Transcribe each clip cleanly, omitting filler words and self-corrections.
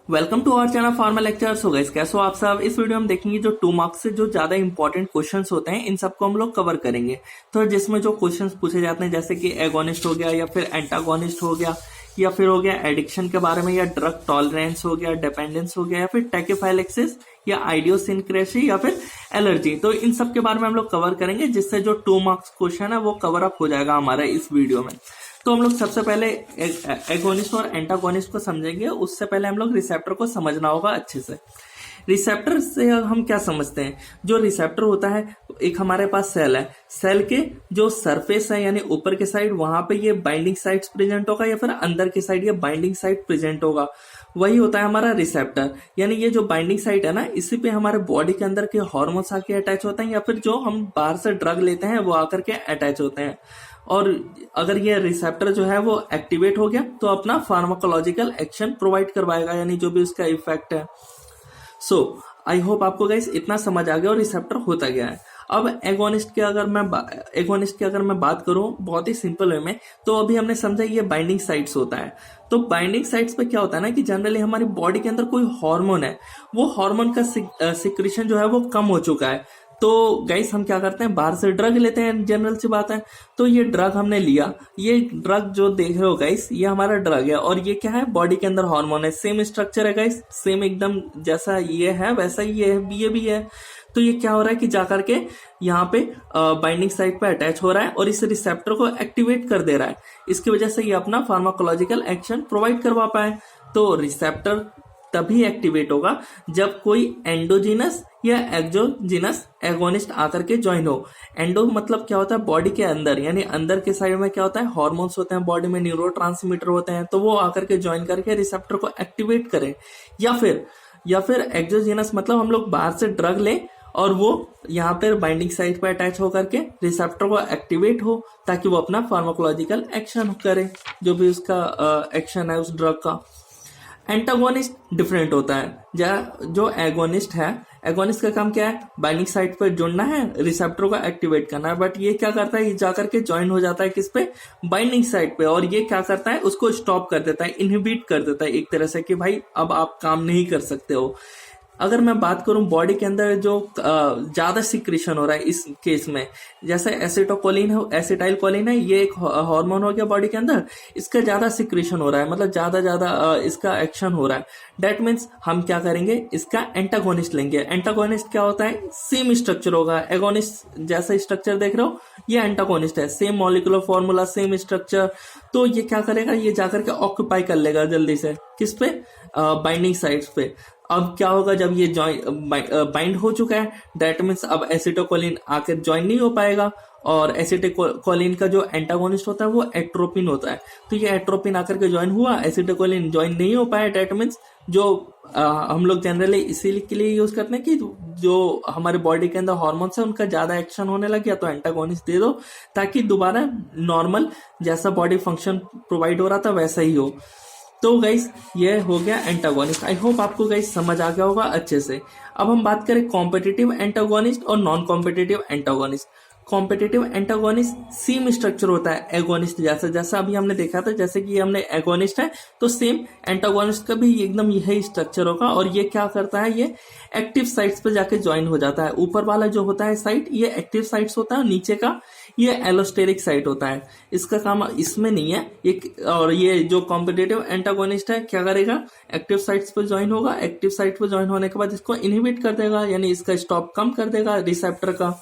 Welcome to our channel pharma lecture. So guys, कैसे हो आप सब। इस वीडियो में देखेंगे जो 2 मार्क्स से जो ज्यादा इंपॉर्टेंट क्वेश्चंस होते हैं इन सबको हम लोग कवर करेंगे। तो जिसमें जो क्वेश्चंस पूछे जाते हैं जैसे कि एगोनिस्ट हो गया या फिर एंटागोनिस्ट हो गया या फिर हो गया एडिक्शन के बारे में या ड्रग टॉलरेंस हो गया, डिपेंडेंस हो गया या फिर टैकेफाइलेक्सिस या आइडियोसिनक्रेसी या फिर एलर्जी। तो इन सब के बारे में हम लोग कवर करेंगे जिससे जो 2 मार्क्स क्वेश्चन है वो कवर अप हो जाएगा हमारा इस वीडियो में। तो हम लोग सबसे पहले एगोनिस्ट और एंटागोनिस्ट को समझेंगे। उससे पहले हम लोग रिसेप्टर को समझना होगा अच्छे से। रिसेप्टर से हम क्या समझते हैं। जो रिसेप्टर होता है, एक हमारे पास सेल है, सेल के जो सरफेस है यानी ऊपर के साइड वहां पे ये बाइंडिंग साइट्स प्रेजेंट होगा या फिर अंदर के साइड ये बाइंडिंग साइट प्रेजेंट होगा, वही होता है हमारा रिसेप्टर। यानी ये जो बाइंडिंग साइट है ना, इसी पे हमारे बॉडी के अंदर के हार्मोन्स आके अटैच होते हैं या फिर जो हम बाहर से ड्रग लेते हैं वो आकर के अटैच होते हैं। और अगर ये रिसेप्टर जो है वो एक्टिवेट हो गया तो अपना फार्माकोलॉजिकल एक्शन प्रोवाइड करवाएगा, यानी जो भी उसका इफेक्ट है। सो आई होप आपको गाइस इतना समझ आ गया और रिसेप्टर होता गया है। अब एगोनिस्ट की अगर मैं बात करूं बहुत ही सिंपल वे में, तो अभी हमने समझा ये बाइंडिंग साइट्स होता है। तो बाइंडिंग साइट्स पे क्या होता है ना कि जनरली हमारी बॉडी के अंदर कोई हार्मोन है, वो हार्मोन का सिक्रीशन जो है वो कम हो चुका है। तो गाइस हम क्या करते हैं, बाहर से ड्रग लेते हैं, जनरल सी बात है। तो ये ड्रग हमने लिया, ये ड्रग जो देख रहे हो गाइस ये हमारा ड्रग है और ये क्या है, बॉडी के अंदर हार्मोन है। सेम स्ट्रक्चर है गाइस, सेम एकदम जैसा ये है वैसा ही ये भी है। तो ये क्या हो रहा है कि जाकर के यहाँ पे बाइंडिंग साइट पे अटैच हो रहा है और इस रिसेप्टर को एक्टिवेट कर दे रहा है। इसकी वजह से ये अपना फार्माकोलॉजिकल एक्शन प्रोवाइड करवा पाए। तो रिसेप्टर तभी एक्टिवेट होगा जब कोई एंडोजीनस या एक्सोजीनस एगोनिस्ट आकर के ज्वाइन हो। एंडो मतलब क्या होता है, बॉडी के अंदर, यानी अंदर के साइड में क्या होता है, हार्मोन्स होते हैं, बॉडी में न्यूरोट्रांसमीटर होते हैं, तो वो आकर के ज्वाइन करके रिसेप्टर को एक्टिवेट करे। या फिर एक्सोजीनस मतलब हम लोग बाहर से ड्रग लें और वो यहाँ पर बाइंडिंग साइट पर अटैच होकर के रिसेप्टर को एक्टिवेट हो ताकि वो अपना फार्माकोलॉजिकल एक्शन करे, जो भी उसका एक्शन है उस ड्रग का। एंटागोनिस्ट डिफरेंट होता है। जो एगोनिस्ट है, एगोनिस्ट का काम क्या है, बाइंडिंग साइट पर जुड़ना है, रिसेप्टर को एक्टिवेट करना है। बट ये क्या करता है, ये जाकर के ज्वाइन हो जाता है किस पे, बाइंडिंग साइट पे, और ये क्या करता है, उसको स्टॉप कर देता है, इनहिबिट कर देता है एक तरह से कि भाई अब आप काम नहीं कर सकते हो। अगर मैं बात करूं बॉडी के अंदर जो ज्यादा सिक्रीशन हो रहा है इस केस में, जैसे एसिटाइल कोलिन है, ये एक हार्मोन हो गया बॉडी के अंदर, इसका ज्यादा सिक्रीशन हो रहा है, मतलब ज्यादा इसका एक्शन हो रहा है। डेट मीन्स हम क्या करेंगे, इसका एंटागोनिस्ट लेंगे। एंटागोनिस्ट क्या होता है, सेम स्ट्रक्चर होगा, एगोनिस्ट जैसा स्ट्रक्चर देख रहे हो ये एंटागोनिस्ट है, same molecular formula, same structure. तो ये क्या करेगा, ये जाकर के ऑक्यूपाई कर लेगा जल्दी से किस पे, बाइंडिंग साइट्स पे। अब क्या होगा, जब ये बाइंड हो चुका है, दैट मीन्स अब एसिटोकोलिन आकर ज्वाइन नहीं हो पाएगा, और एसिटोकोलिन का जो एंटागोनिस्ट होता है वो एट्रोपिन होता है। तो ये एट्रोपिन आकर के ज्वाइन हुआ, एसिटोकोलिन ज्वाइन नहीं हो पाया, दैट मीन्स जो हम लोग जनरली इसीलिए के लिए यूज करते हैं कि जो हमारे बॉडी के अंदर हार्मोन्स है उनका ज्यादा एक्शन होने लग गया, तो एंटागोनिस्ट दे दो ताकि दोबारा नॉर्मल जैसा बॉडी फंक्शन प्रोवाइड हो रहा था वैसा ही हो। तो गाइस ये हो गया एंटागोनिस्ट। आई होप आपको गाइस समझ आ गया होगा अच्छे से। अब हम बात करें कॉम्पिटिटिव एंटागोनिस्ट और non competitive antagonist. Competitive antagonist same structure होता है एगोनिस्ट जैसा अभी हमने देखा था, जैसे कि हमने एगोनिस्ट है तो सेम एंटागोनिस्ट का भी एकदम यही स्ट्रक्चर होगा। और ये क्या करता है, ये एक्टिव साइट्स पे जाके ज्वाइन हो जाता है। ऊपर वाला जो होता है साइट ये एक्टिव साइट्स होता है, नीचे का ये एलोस्टेरिक साइट होता है। इसका काम इसमें नहीं है। और ये जो कॉम्पिटिटिव एंटागोनिस्ट है क्या करेगा, एक्टिव साइट्स पे ज्वाइन होगा, एक्टिव साइट पे ज्वाइन होने के बाद इसको इनहिबिट कर देगा, यानी इसका स्टॉप कम कर देगा रिसेप्टर का।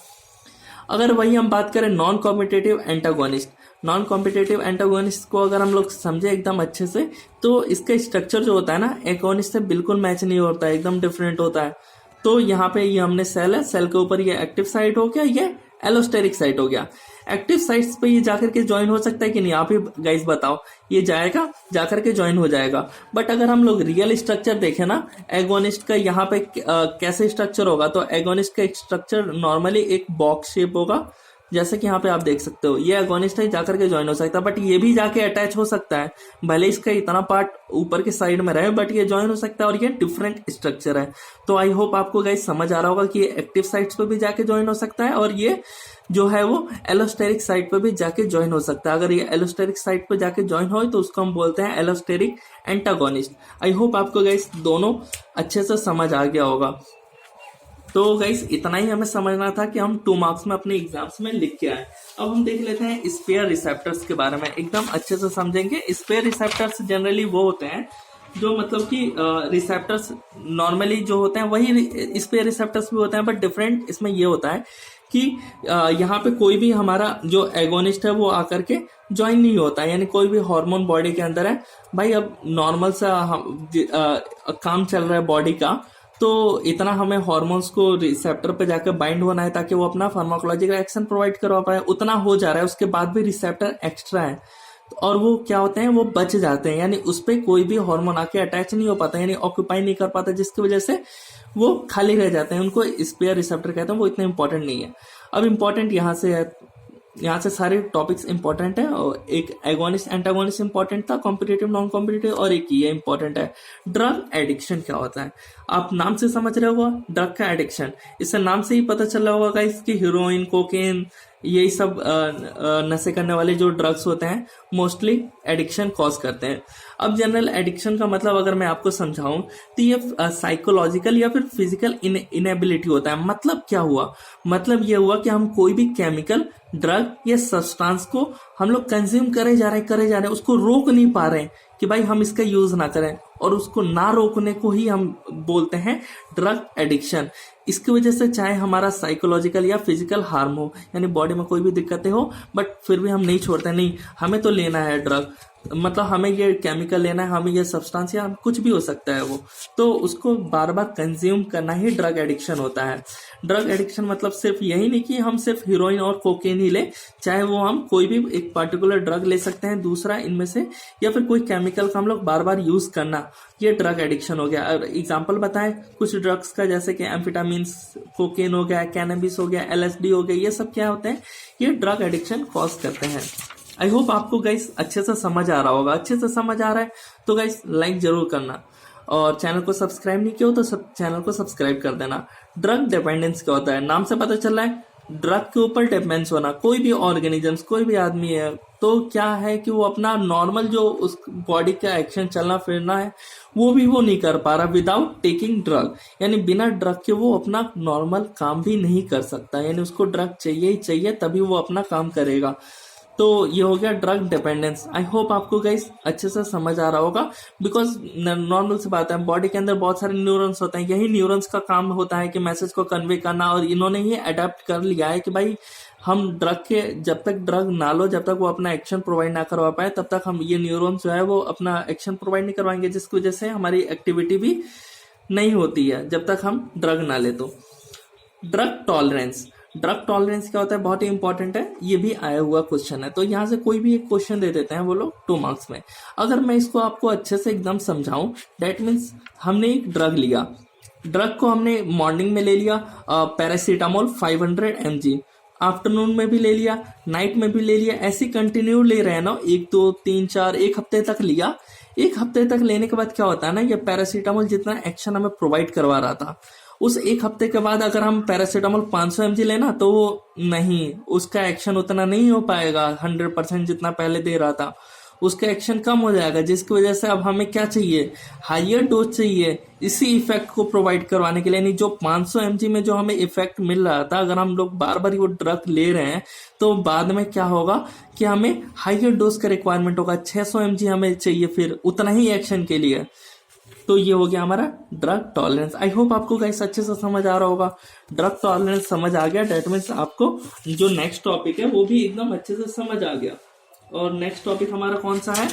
अगर वही हम बात करें non competitive antagonist, non competitive antagonist को अगर हम लोग समझे एकदम अच्छे से, तो इसका स्ट्रक्चर जो होता है ना एगोनिस्ट से बिल्कुल मैच नहीं होता है, एकदम डिफरेंट होता है। तो यहाँ पे ये हमने सेल है, सेल के ऊपर ये एक्टिव साइट हो गया, ये एलोस्टेरिक साइट हो गया। एक्टिव साइट्स पे ये जाकर के ज्वाइन हो सकता है कि नहीं, आप ही गाइस बताओ। ये जाएगा, जाकर के ज्वाइन हो जाएगा। बट अगर हम लोग रियल स्ट्रक्चर देखें ना एगोनिस्ट का, यहाँ पे कैसे स्ट्रक्चर होगा, तो एगोनिस्ट का स्ट्रक्चर नॉर्मली एक बॉक्स शेप होगा, जैसे कि यहाँ पे आप देख सकते हो। ये एगोनिस्ट है, जाकर के ज्वाइन हो सकता है, बट ये भी जाके अटैच हो सकता है, भले इसका इतना पार्ट ऊपर के साइड में रहे, बट ये ज्वाइन हो सकता है और ये डिफरेंट स्ट्रक्चर है। तो आई होप आपको गाइस समझ आ रहा होगा कि ये एक्टिव साइट्स पे भी जाके ज्वाइन हो सकता है और ये जो है वो एलोस्टेरिक साइट पे भी जाके ज्वाइन हो सकता है। अगर ये एलोस्टेरिक साइट पे जाके ज्वाइन हो तो उसको हम बोलते हैं एलोस्टेरिक एंटागोनिस्ट। आई होप आपको गाइस दोनों अच्छे से समझ आ गया होगा। तो गाइस इतना ही हमें समझना था कि हम 2 मार्क्स में अपने एग्जाम्स में लिख के आए। अब हम देख लेते हैं स्पेयर रिसेप्टर्स के बारे में, एकदम अच्छे से समझेंगे। स्पेयर रिसेप्टर्स जनरली वो होते हैं जो मतलब कि रिसेप्टर्स नॉर्मली जो होते हैं वही स्पेयर रिसेप्टर्स भी होते हैं, बट डिफरेंट इसमें ये होता है कि यहाँ पे कोई भी हमारा जो एगोनिस्ट है वो आकर के ज्वाइन नहीं होता है। यानी कोई भी हार्मोन बॉडी के अंदर है, भाई अब नॉर्मल सा काम चल रहा है बॉडी का, तो इतना हमें हार्मोन्स को रिसेप्टर पे जाकर बाइंड होना है ताकि वो अपना फार्माकोलॉजिकल एक्शन प्रोवाइड करवा पाए, उतना हो जा रहा है। उसके बाद भी रिसेप्टर एक्स्ट्रा है और वो क्या होते हैं, वो बच जाते हैं, यानी उस पर कोई भी हार्मोन आके अटैच नहीं हो पाता, यानी ऑक्यूपाई नहीं कर पाता, जिसकी वजह से वो खाली रह जाते हैं। उनको स्पेयर रिसेप्टर कहते हैं, वो इतने इंपॉर्टेंट नहीं है। अब इंपॉर्टेंट यहाँ से है, यहाँ से सारे टॉपिक्स इंपॉर्टेंट है, और एक एगोनिस्ट एंटागोनिस्ट इंपॉर्टेंट था, कॉम्पिटिटिव नॉन कॉम्पिटिटिव, और एक ये इंपॉर्टेंट है ड्रग एडिक्शन क्या होता है। आप नाम से समझ रहे हो ड्रग का एडिक्शन, इससे नाम से ही पता चल रहा होगा इसकी हीरोइन, कोकेन, यही सब नशे करने वाले जो ड्रग्स होते हैं मोस्टली एडिक्शन कॉज करते हैं। अब जनरल एडिक्शन का मतलब अगर मैं आपको समझाऊं तो ये साइकोलॉजिकल या फिर फिजिकल इनेबिलिटी होता है। मतलब क्या हुआ, मतलब ये हुआ कि हम कोई भी केमिकल, ड्रग या सब्सटेंस को हम लोग कंज्यूम करे जा रहे हैं, उसको रोक नहीं पा रहे हैं कि भाई हम इसका यूज ना करें, और उसको ना रोकने को ही हम बोलते हैं ड्रग एडिक्शन। इसकी वजह से चाहे हमारा साइकोलॉजिकल या फिजिकल हार्म हो, यानी बॉडी में कोई भी दिक्कतें हो, बट फिर भी हम नहीं छोड़ते, नहीं हमें तो लेना है ड्रग, मतलब हमें ये केमिकल लेना है, हमें ये सब्सटेंस या कुछ भी हो सकता है वो, तो उसको बार बार कंज्यूम करना ही ड्रग एडिक्शन होता है। ड्रग एडिक्शन मतलब सिर्फ यही नहीं कि हम सिर्फ हीरोइन और कोकेन ही ले, चाहे वो हम कोई भी एक पर्टिकुलर ड्रग ले सकते हैं दूसरा इनमें से, या फिर कोई केमिकल का हम लोग बार बार यूज करना, ये ड्रग एडिक्शन हो गया। और एग्जांपल बताएं कुछ ड्रग्स का, जैसे कि एम्फेटामिन, कोकेन हो गया, कैनबिस हो गया, LSD हो गया, ये सब क्या होते हैं, ये ड्रग एडिक्शन कॉज करते हैं। आई होप आपको गाइस अच्छे से समझ आ रहा होगा। अच्छे से समझ आ रहा है तो गाइस लाइक जरूर करना, और चैनल को सब्सक्राइब नहीं किया हो तो चैनल को सब्सक्राइब कर देना। ड्रग डिपेंडेंस क्या होता है, नाम से पता चल रहा है ड्रग के ऊपर डिपेंडेंस होना। कोई भी ऑर्गेनिजम्स, कोई भी आदमी है तो क्या है कि वो अपना नॉर्मल जो उस बॉडी का एक्शन चलना फिरना है वो भी वो नहीं कर पा रहा विदाउट टेकिंग ड्रग, यानी बिना ड्रग के वो अपना नॉर्मल काम भी नहीं कर सकता, यानी उसको ड्रग चाहिए ही चाहिए तभी वो अपना काम करेगा। तो ये हो गया ड्रग डिपेंडेंस। आई होप आपको गाइस अच्छे से समझ आ रहा होगा, बिकॉज नॉर्मल सी बात है, बॉडी के अंदर बहुत सारे न्यूरॉन्स होते हैं, यही न्यूरॉन्स का काम होता है कि मैसेज को कन्वे करना, और इन्होंने ही अडेप्ट कर लिया है कि भाई हम ड्रग के, जब तक ड्रग ना लो, जब तक वो अपना एक्शन प्रोवाइड ना करवा पाए, तब तक हम ये न्यूरॉन्स जो है वो अपना एक्शन प्रोवाइड नहीं करवाएंगे, जिसकी वजह से हमारी एक्टिविटी भी नहीं होती है जब तक हम ड्रग ना ले। तो ड्रग टॉलरेंस, ड्रग टॉलरेंस क्या होता है, बहुत ही इंपॉर्टेंट है, ये भी आया हुआ क्वेश्चन है। तो यहाँ से कोई भी एक क्वेश्चन दे देते हैं वो लोग 2 मार्क्स में। अगर मैं इसको आपको अच्छे से एकदम समझाऊं, डेट मीन्स हमने एक ड्रग लिया, ड्रग को हमने मॉर्निंग में ले लिया, पैरासीटामोल 500 mg, आफ्टरनून में भी ले लिया, नाइट में भी ले लिया, ऐसे कंटिन्यू ले रहे हैं ना, 1 2 3 4 1 हफ्ते तक लिया। 1 हफ्ते तक लेने के बाद क्या होता है ना, ये पैरासीटामोल जितना एक्शन हमें प्रोवाइड करवा रहा था, उस 1 हफ्ते के बाद अगर हम पैरासीटामोल 500 mg लेना तो वो नहीं, उसका एक्शन उतना नहीं हो पाएगा 100% जितना पहले दे रहा था, उसका एक्शन कम हो जाएगा, जिसकी वजह से अब हमें क्या चाहिए, हायर डोज चाहिए इसी इफेक्ट को प्रोवाइड करवाने के लिए। नहीं, जो 500 mg में जो हमें इफेक्ट मिल रहा था, अगर हम लोग बार बार वो ड्रग ले रहे हैं तो बाद में क्या होगा कि हमें हायर डोज का रिक्वायरमेंट होगा, 600 mg हमें चाहिए फिर उतना ही एक्शन के लिए। तो ये हो गया हमारा ड्रग टॉलरेंस। आई होप आपको गाइस अच्छे से समझ आ रहा होगा। ड्रग टॉलरेंस समझ आ गया, डेट मीन्स आपको जो नेक्स्ट टॉपिक है वो भी एकदम अच्छे से समझ आ गया। और नेक्स्ट टॉपिक हमारा कौन सा है,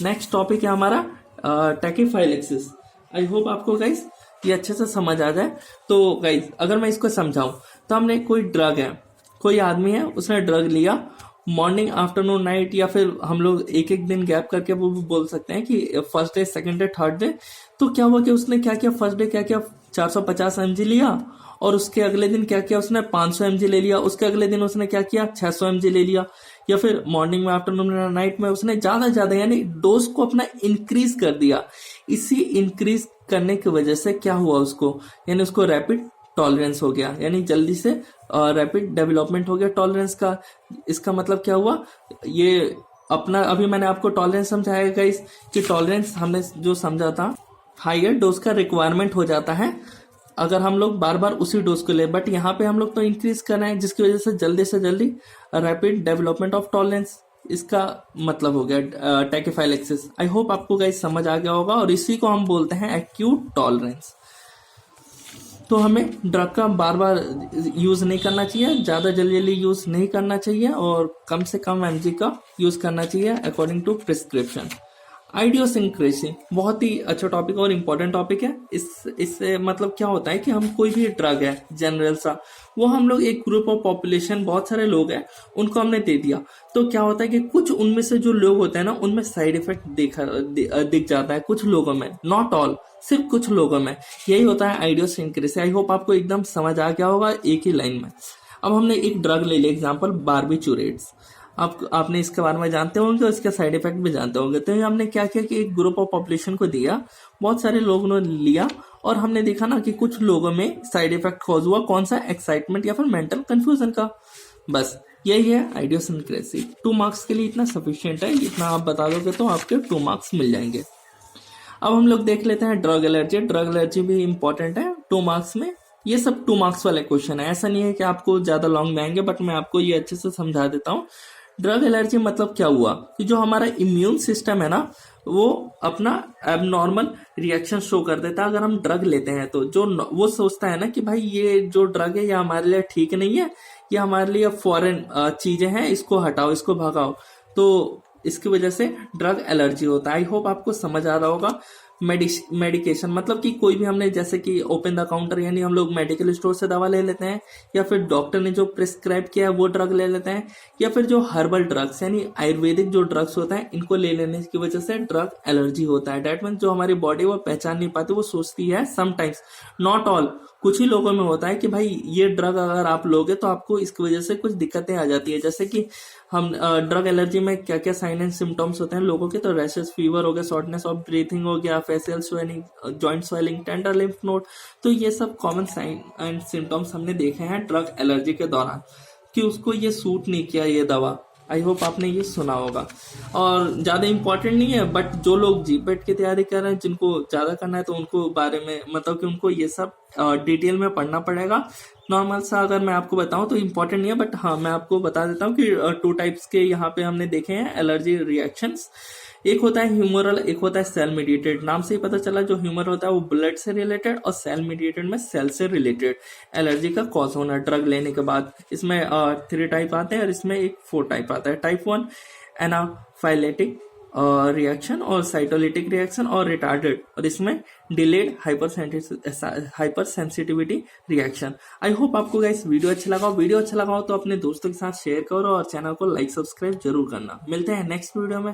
नेक्स्ट टॉपिक है हमारा टैकीफाइलेक्सिस। आई होप आपको गाइस ये अच्छे से समझ आ जाए। तो गाइस अगर मैं इसको समझाऊं तो हमने कोई ड्रग है, कोई आदमी है उसने ड्रग लिया, मॉर्निंग आफ्टरनून नाइट, या फिर हम लोग एक एक दिन गैप करके वो भी बोल सकते हैं कि first day, second day, third day. तो क्या हुआ कि उसने क्या किया, फर्स्ट डे क्या किया 450 mg लिया, और उसके अगले दिन क्या किया उसने 500 mg ले लिया, उसके अगले दिन उसने क्या किया 600 mg ले लिया, या फिर मॉर्निंग में, आफ्टरनून में, नाइट में उसने ज्यादा यानी डोज को अपना इंक्रीज कर दिया। इसी इंक्रीज करने की वजह से क्या हुआ उसको, यानी उसको रैपिड टॉलरेंस हो गया, यानी जल्दी से रैपिड डेवलपमेंट हो गया टॉलरेंस का। इसका मतलब क्या हुआ, ये अपना अभी मैंने आपको टॉलरेंस समझाया गाइस कि टॉलरेंस हमने जो समझा था, हायर डोज का रिक्वायरमेंट हो जाता है अगर हम लोग बार बार उसी डोज को ले, बट यहाँ पे हम लोग तो इंक्रीज कर रहे हैं जिसकी वजह से जल्दी रैपिड डेवलपमेंट ऑफ टॉलरेंस, इसका मतलब हो गया टैकेफाइलेक्सिस। आई होप आपको गाइस समझ आ गया होगा, और इसी को हम बोलते हैं एक्यूट टॉलरेंस। तो हमें ड्रग का बार बार यूज नहीं करना चाहिए, ज्यादा जल्दी यूज नहीं करना चाहिए, और कम से कम एमजी का यूज करना चाहिए अकॉर्डिंग टू प्रिस्क्रिप्शन। आइडियोसिंक्रेसी बहुत ही अच्छा टॉपिक और इम्पोर्टेंट टॉपिक है। इससे मतलब क्या होता है कि हम कोई भी ड्रग है जनरल सा, वो हम लोग एक ग्रुप ऑफ पॉपुलेशन, बहुत सारे लोग हैं, उनको हमने दे दिया, तो क्या होता है कि कुछ उनमें से जो लोग होते हैं ना, उनमें साइड इफेक्ट दिख जाता है कुछ लोगों में, नॉट ऑल, सिर्फ कुछ लोगों में। यही होता है आइडियोसिंक्रेसी। आई होप आपको एकदम समझ आ गया होगा एक ही लाइन में। अब हमने एक ड्रग ले लिया एग्जाम्पल बारबिटूरेट्स, आपने इसके बारे में जानते होंगे और इसके साइड इफेक्ट भी जानते होंगे। तो हमने क्या किया कि एक ग्रुप ऑफ पॉपुलेशन को दिया, बहुत सारे लोगों ने लिया, और हमने देखा ना कि कुछ लोगों में साइड इफेक्ट कॉज हुआ, कौन सा, एक्साइटमेंट या फिर मेंटल कंफ्यूजन का। बस यही है आइडियोसिंक्रेसी। 2 मार्क्स के लिए इतना सफिशियंट है, इतना आप बता दोगे तो आपके 2 मार्क्स मिल जाएंगे। अब हम लोग देख लेते हैं ड्रग एलर्जी। ड्रग एलर्जी भी इंपॉर्टेंट है 2 मार्क्स में। ये सब 2 मार्क्स वाले क्वेश्चन है, ऐसा नहीं है कि आपको ज्यादा लॉन्ग में आएंगे, बट मैं आपको ये अच्छे से समझा देता हूँ। ड्रग एलर्जी मतलब क्या हुआ कि जो हमारा इम्यून सिस्टम है ना, वो अपना एबनॉर्मल रिएक्शन शो कर देता है अगर हम ड्रग लेते हैं तो। जो वो सोचता है ना कि भाई ये जो ड्रग है ये हमारे लिए ठीक नहीं है, ये हमारे लिए फॉरेन चीजें हैं, इसको हटाओ, इसको भगाओ, तो इसकी वजह से ड्रग एलर्जी होता है। आई होप आपको समझ आ रहा होगा। मेडिकेशन मतलब कि कोई भी हमने, जैसे कि ओपन द काउंटर, यानी हम लोग मेडिकल स्टोर से दवा ले लेते हैं, या फिर डॉक्टर ने जो प्रिस्क्राइब किया है वो ड्रग ले लेते हैं, या फिर जो हर्बल ड्रग्स यानी आयुर्वेदिक जो ड्रग्स होते हैं, इनको ले लेने की वजह से ड्रग एलर्जी होता है। डेट मीन्स जो हमारी बॉडी वो पहचान नहीं पाती, वो सोचती है समटाइम्स, नॉट ऑल, कुछ ही लोगों में होता है कि भाई ये ड्रग अगर आप लोगे तो आपको इसकी वजह से कुछ दिक्कतें आ जाती है। जैसे कि हम ड्रग एलर्जी में क्या क्या साइन एंड सिम्टम्स होते हैं लोगों के, तो रैशेस, फीवर हो गया, शॉर्टनेस ऑफ ब्रीथिंग हो गया, facial swelling, joint swelling, tender lymph node, तो ये सब कॉमन साइन एंड सिम्टम्स हमने देखे हैं ड्रग एलर्जी के दौरान कि उसको ये सूट नहीं किया ये दवा। आई होप आपने ये सुना होगा, और ज्यादा इंपॉर्टेंट नहीं है, बट जो लोग जीपेट की तैयारी कर रहे हैं, जिनको ज्यादा करना है, तो उनको बारे में मतलब कि उनको ये सब डिटेल में पढ़ना पड़ेगा। नॉर्मल सा अगर मैं आपको बताऊं तो इम्पोर्टेंट नहीं है, बट हाँ मैं आपको बता देता हूँ कि 2 टाइप्स के यहाँ पे हमने देखे हैं एलर्जी रिएक्शंस। एक होता है ह्यूमरल, एक होता है सेल मीडिएटेड। नाम से ही पता चला, जो ह्यूमर होता है वो ब्लड से रिलेटेड, और सेल मीडिएटेड में सेल से रिलेटेड एलर्जी का कॉज होना ड्रग लेने के बाद। इसमें 3 टाइप आते हैं, और इसमें एक 4 टाइप आता है। टाइप 1 एनाफाइलेटिक रिएक्शन, और साइटोलिटिक रिएक्शन, और रिटार्डेड, और इसमें delayed hyper sensitivity reaction. I hope आपको गाइस वीडियो अच्छा लगा हो तो अपने दोस्तों के साथ शेयर करो, और चैनल को लाइक सब्सक्राइब जरूर करना। मिलते हैं नेक्स्ट वीडियो में।